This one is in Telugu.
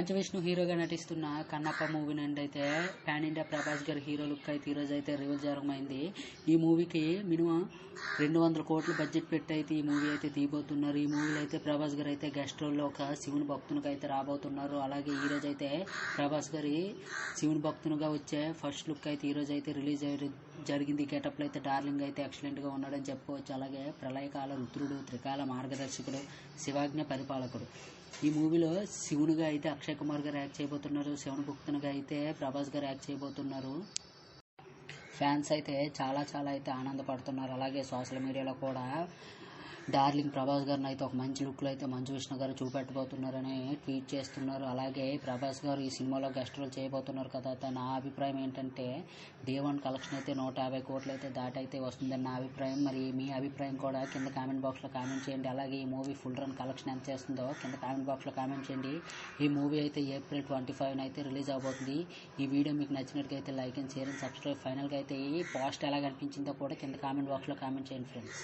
మంచు విష్ణు హీరోగా నటిస్తున్న కన్నప్ప మూవీ నుండి అయితే పాన్ ఇండియా ప్రభాస్ గారి హీరో లుక్ అయితే ఈరోజు అయితే రివీల్ జరగమైంది. ఈ మూవీకి మినిమం 200 కోట్లు బడ్జెట్ పెట్టి అయితే ఈ మూవీ అయితే తీయబోతున్నారు. ఈ మూవీలో అయితే ప్రభాస్ గారు అయితే గెస్ట్ రోల్లో ఒక శివుని భక్తునిగా అయితే రాబోతున్నారు. అలాగే ఈ రోజు అయితే ప్రభాస్ గారి శివుని భక్తునిగా వచ్చే ఫస్ట్ లుక్ అయితే ఈ రోజు అయితే రిలీజ్ జరిగింది. గెటప్లో అయితే డార్లింగ్ అయితే ఎక్సలెంట్గా ఉన్నాడని చెప్పుకోవచ్చు. అలాగే ప్రళయకాల రుద్రుడు, త్రికాల మార్గదర్శకుడు, శివాజ్ఞ పరిపాలకుడు. ఈ మూవీలో శివునిగా అయితే అక్షయ్ కుమార్ గారు యాక్ట్ చేయబోతున్నారు. శివుని భక్తునిగా అయితే ప్రభాస్ గారు యాక్ట్ చేయబోతున్నారు. ఫ్యాన్స్ అయితే చాలా అయితే ఆనందపడుతున్నారు. అలాగే సోషల్ మీడియాలో కూడా డార్లింగ్ ప్రభాస్ గారిని అయితే ఒక మంచి లుక్లో అయితే మంచు విష్ణు గారు చూపెట్టబోతున్నారని ట్వీట్ చేస్తున్నారు. అలాగే ప్రభాస్ గారు ఈ సినిమాలో గెస్ట్ రోల్ చేయబోతున్నారు కదా. నా అభిప్రాయం ఏంటంటే డే 1 కలెక్షన్ అయితే 150 కోట్లు అయితే దాటైతే వస్తుందని నా అభిప్రాయం. మరి మీ అభిప్రాయం కూడా కింద కామెంట్ బాక్స్లో కామెంట్ చేయండి. అలాగే ఈ మూవీ ఫుల్ రన్ కలెక్షన్ ఎంత చేస్తుందో కింద కామెంట్ బాక్స్లో కామెంట్ చేయండి. ఈ మూవీ అయితే ఏప్రిల్ 25 అయితే రిలీజ్ అవబోతుంది. ఈ వీడియో మీకు నచ్చినట్టుగా like and share and subscribe. ఫైనల్గా అయితే ఈ పోస్ట్ ఎలా కనిపించిందో కూడా కింద కామెంట్ బాక్స్లో కామెంట్ చేయండి ఫ్రెండ్స్.